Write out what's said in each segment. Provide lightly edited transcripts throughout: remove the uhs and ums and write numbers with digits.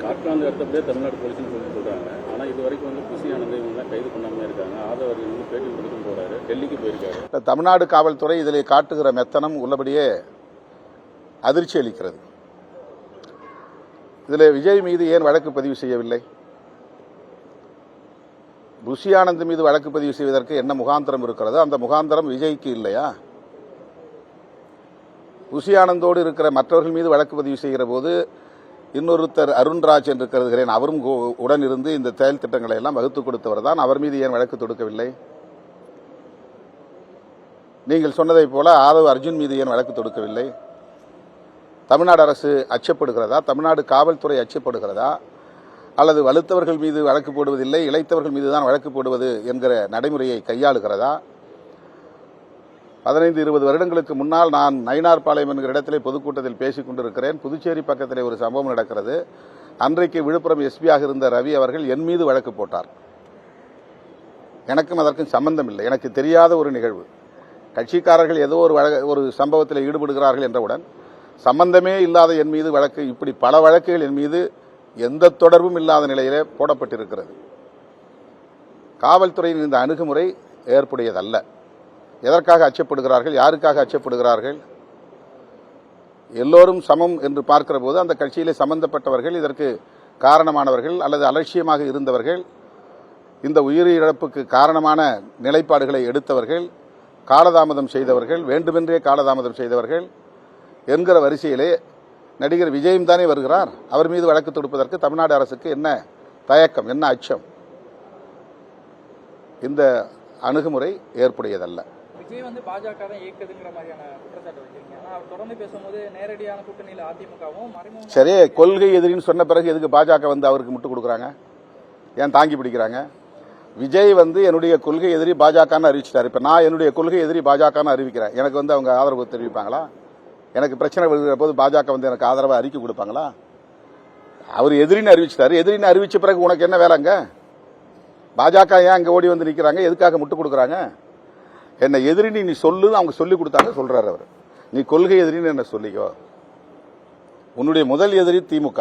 Scotland அடுத்தபடியே Tamil Nadu போலீஸ்னு சொல்றாங்க. ஆனால் இது வரைக்கும் வந்து புசி ஆனந்த் இவங்கெல்லாம் கைது பண்ணாமல் இருக்காங்க. ஆதவர் வந்து பேட்டி கொடுத்துட்டு போறாரு, டெல்லிக்கு போயிருக்காரு. தமிழ்நாடு காவல்துறை இதில் காட்டுகிற மெத்தனம் உள்ளபடியே அதிர்ச்சி அளிக்கிறது. இதில் விஜய் மீது ஏன் வழக்கு பதிவு செய்யவில்லை? புசி ஆனந்த் மீது வழக்கு பதிவு செய்வதற்கு என்ன முகாந்திரம் இருக்கிறதோ அந்த முகாந்திரம் விஜய்க்கு இல்லையா? புசி ஆனந்தோடு இருக்கிற மற்றவர்கள் மீது வழக்கு பதிவு செய்கிற போது இன்னொருத்தர் அருண்ராஜ் என்று கருதுகிறேன், அவரும் உடன் இருந்து இந்த செயல் திட்டங்களை எல்லாம் வகுத்துக் கொடுத்தவர் தான். அவர் மீது ஏன் வழக்கு தொடுக்கவில்லை? நீங்கள் சொன்னதைப் போல ஆதவ் அர்ஜுன் மீது ஏன் வழக்கு தொடுக்கவில்லை? தமிழ்நாடு அரசு அச்சப்படுகிறதா? தமிழ்நாடு காவல்துறை அச்சப்படுகிறதா? அல்லது வலுத்தவர்கள் மீது வழக்கு போடுவதில்லை, இளைத்தவர்கள் மீது தான் வழக்கு போடுவது என்கிற நடைமுறையை கையாளுகிறதா? 15-20 வருடங்களுக்கு முன்னால் நான் நயினார்பாளையம் என்கிற இடத்திலே பொதுக்கூட்டத்தில் பேசிக் கொண்டிருக்கிறேன். புதுச்சேரி பக்கத்திலே ஒரு சம்பவம் நடக்கிறது. அன்றைக்கு விழுப்புரம் எஸ்பியாக இருந்த ரவி அவர்கள் என் மீது வழக்கு போட்டார். எனக்கும் அதற்கும் சம்பந்தம் இல்லை, எனக்கு தெரியாத ஒரு நிகழ்வு. கட்சிக்காரர்கள் ஏதோ ஒரு சம்பவத்தில் ஈடுபடுகிறார்கள் என்றவுடன் சம்பந்தமே இல்லாத என் மீது வழக்கு, இப்படி பல வழக்குகள் என் மீது எந்த தொடர்பும் இல்லாத நிலையிலே போடப்பட்டிருக்கிறது. காவல்துறையின் இந்த அணுகுமுறை ஏற்புடையதல்ல. எதற்காக அச்சப்படுகிறார்கள்? யாருக்காக அச்சப்படுகிறார்கள்? எல்லோரும் சமம் என்று பார்க்கிற போது அந்த கட்சியிலே சம்பந்தப்பட்டவர்கள், இதற்கு காரணமானவர்கள் அல்லது அலட்சியமாக இருந்தவர்கள், இந்த உயிரிழப்புக்கு காரணமான நிலைப்பாடுகளை எடுத்தவர்கள், காலதாமதம் செய்தவர்கள், வேண்டுமென்றே காலதாமதம் செய்தவர்கள் என்கிற வரிசையிலே நடிகர் விஜயும் தானே வருகிறார். அவர் மீது வழக்கு தொடுப்பதற்கு தமிழ்நாடு அரசுக்கு என்ன தயக்கம், என்ன அச்சம்? இந்த அணுகுமுறை ஏற்புடையதல்ல. விஜய் வந்து பாஜக தான் இயக்குதுங்கிற மாதிரியான குற்றச்சாட்டு வைக்கிறீங்க. ஆனால் அவர் தொடர்ந்து பேசும்போது நேரடியான கூட்டணியில் அதிமுகவும் மறைமுக சரி, கொள்கை எதிரின்னு சொன்ன பிறகு எதுக்கு பாஜக வந்து அவருக்கு முட்டு கொடுக்குறாங்க? ஏன் தாங்கி பிடிக்கிறாங்க? விஜய் வந்து என்னுடைய கொள்கை எதிரி பாஜகன்னு அறிவிச்சிட்டாரு. இப்ப நான் என்னுடைய கொள்கை எதிரி பாஜகன்னு அறிவிக்கிறேன். எனக்கு வந்து அவங்க ஆதரவு தெரிவிப்பாங்களா? எனக்கு பிரச்சனை வருகிற போது பாஜக வந்து எனக்கு ஆதரவை அறிக்கை கொடுப்பாங்களா? அவர் எதிரின்னு அறிவிச்சிட்டாரு. எதிரின்னு அறிவிச்ச பிறகு உனக்கு என்ன வேலைங்க? பாஜக ஏன் அங்க ஓடி வந்து நிக்கிறாங்க? எதுக்காக முட்டு கொடுக்குறாங்க? என்ன எதிரின்னு நீ சொல்லு, அவங்க சொல்லி கொடுத்தாங்க சொல்றாரு அவர். நீ கொள்கை எதிரின்னு என்ன சொல்லிக்கோ. உன்னுடைய முதல் எதிரி திமுக,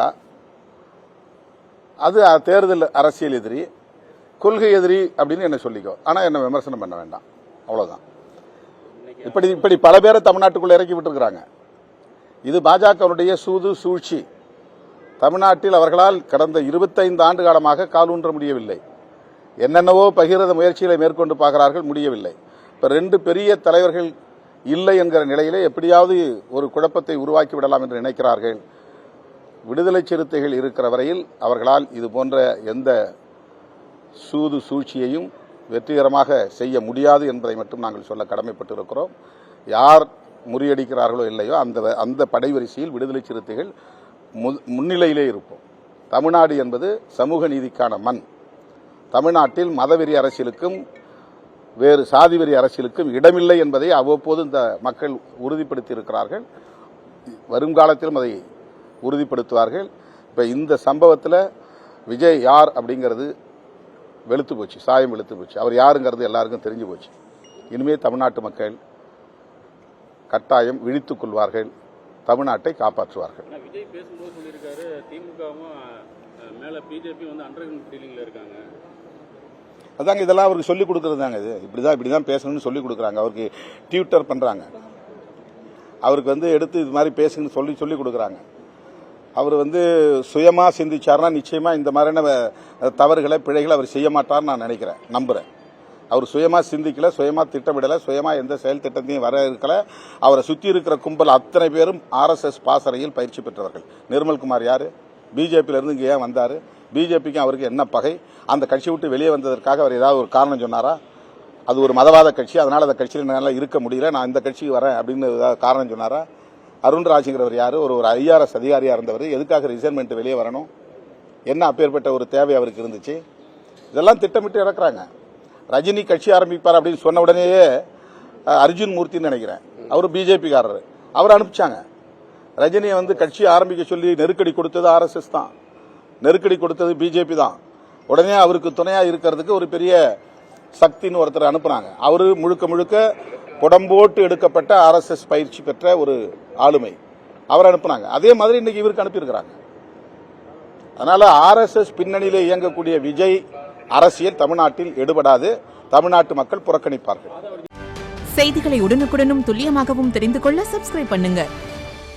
அது தேர்தல் அரசியல் எதிரி. கொள்கை எதிரி அப்படின்னு என்ன சொல்லிக்கோ, ஆனா என்ன விமர்சனம் பண்ண வேண்டாம், அவ்வளவுதான். இப்படி பல பேரை தமிழ்நாட்டுக்குள்ள இறக்கி விட்டுருக்காங்க. இது பாஜகவுடைய சூது சூழ்ச்சி. தமிழ்நாட்டில் அவர்களால் கடந்த 25 ஆண்டு காலமாக காலூன்ற முடியவில்லை. என்னென்னவோ பகிரத முயற்சிகளை மேற்கொண்டு பார்க்கிறார்கள், முடியவில்லை. இப்ப 2 பெரிய தலைவர்கள் இல்லை என்கிற நிலையிலே எப்படியாவது ஒரு குழப்பத்தை உருவாக்கி விடலாம் என்று நினைக்கிறார்கள். விடுதலை சிறுத்தைகள் இருக்கிற வரையில் அவர்களால் இது போன்ற எந்த சூது சூழ்ச்சியையும் வெற்றிகரமாக செய்ய முடியாது என்பதை மட்டும் நாங்கள் சொல்ல கடமைப்பட்டிருக்கிறோம். யார் முறியடிக்கிறார்களோ இல்லையோ அந்த படைவரிசையில் விடுதலை சிறுத்தைகள் முன்னிலையிலே இருப்போம். தமிழ்நாடு என்பது சமூக நீதிக்கான மண். தமிழ்நாட்டில் மதவெறி அரசியலுக்கும் வேறு சாதிவெறி அரசியலுக்கும் இடமில்லை என்பதை அவ்வப்போது இந்த மக்கள் உறுதிப்படுத்தி இருக்கிறார்கள். வருங்காலத்திலும் அதை உறுதிப்படுத்துவார்கள். இப்ப இந்த சம்பவத்தில் விஜய் யார் அப்படிங்கிறது வெளுத்து போச்சு, சாயம் வெளுத்து போச்சு. அவர் யாருங்கிறது எல்லாருக்கும் தெரிஞ்சு போச்சு. இனிமே தமிழ்நாட்டு மக்கள் கட்டாயம் விழித்துக் கொள்வார்கள், தமிழ்நாட்டை காப்பாற்றுவார்கள். விஜய் பேசும்போது சொல்லியிருக்காரு, திமுகவும் மேல பிஜேபி வந்து அண்டர் டீலிங்ல இருக்காங்க. அதாங்க இதெல்லாம் அவருக்கு சொல்லிக் கொடுக்கறது தாங்க. இது இப்படிதான் பேசணும்னு சொல்லிக் கொடுக்குறாங்க. அவருக்கு டியூட்டர் பண்றாங்க. அவருக்கு வந்து எடுத்து இது மாதிரி பேசுன்னு சொல்லி கொடுக்குறாங்க. அவர் வந்து சுயமா சிந்திச்சார்னா நிச்சயமா இந்த மாதிரியான தவறுகளை, பிழைகளை அவர் செய்ய மாட்டார்னு நான் நினைக்கிறேன், நம்புறேன். அவர் சுயமா சிந்திக்கல, சுயமா திட்டமிடல, சுயமா எந்த செயல் திட்டத்தையும் வர இருக்கல. அவரை சுற்றி இருக்கிற கும்பல் அத்தனை பேரும் RSS பாசறையில் பயிற்சி பெற்றவர்கள். நிர்மல்குமார் யாரு? பிஜேபியில இருந்து இங்க ஏன் வந்தாரு? பிஜேபிக்கும் அவருக்கு என்ன பகை? அந்த கட்சி விட்டு வெளியே வந்ததற்காக அவர் ஏதாவது ஒரு காரணம் சொன்னாரா? அது ஒரு மதவாத கட்சி, அதனால அந்த கட்சியில் என்னால இருக்க முடியல, நான் இந்த கட்சிக்கு வரேன் அப்படின்னு ஏதாவது காரணம் சொன்னாரா? அருண்ராஜ்ங்கிறவர் யாரு? ஒரு IRS அதிகாரியா இருந்தவர். எதுக்காக ரிசைன்மெண்ட் வெளியே வரணும்? என்ன அப்பேற்பட்ட ஒரு தேவை அவருக்கு இருந்துச்சு? இதெல்லாம் திட்டமிட்டு இறக்குறாங்க. ரஜினி கட்சி ஆரம்பிப்பார் அப்படின்னு சொன்ன உடனேயே அர்ஜுன் மூர்த்தின்னு நினைக்கிறேன், அவர் பிஜேபிக்காரர், அவர் அனுப்பிச்சாங்க. ரஜினியை வந்து கட்சி ஆரம்பிக்க சொல்லி நெருக்கடி கொடுத்தது RSS தான், நெருக்கடி கொடுத்தது பிஜேபி தான். உடனே அவருக்கு துணையா இருக்கிறதுக்கு ஒரு பெரிய சக்தின்னு ஒருத்தர் அனுப்புனாங்க. அவரு முழுக்க புடம்போட்டு எடுக்கப்பட்ட RSS பயிற்சி பெற்ற ஒரு ஆளுமை, அவர் அனுப்புனாங்க. அதே மாதிரி இன்னைக்கு இவருக்கு அனுப்பியிருக்கிறாங்க. அதனால RSS பின்னணியிலே இயங்கக்கூடிய விஜய் அரசியல் தமிழ்நாட்டில் எடுபடாது. தமிழ்நாட்டு மக்கள் புறக்கணிப்பார்கள். செய்திகளை உடனுக்குடனும் துல்லியமாகவும் தெரிந்து கொள்ள சப்ஸ்கிரைப் பண்ணுங்க.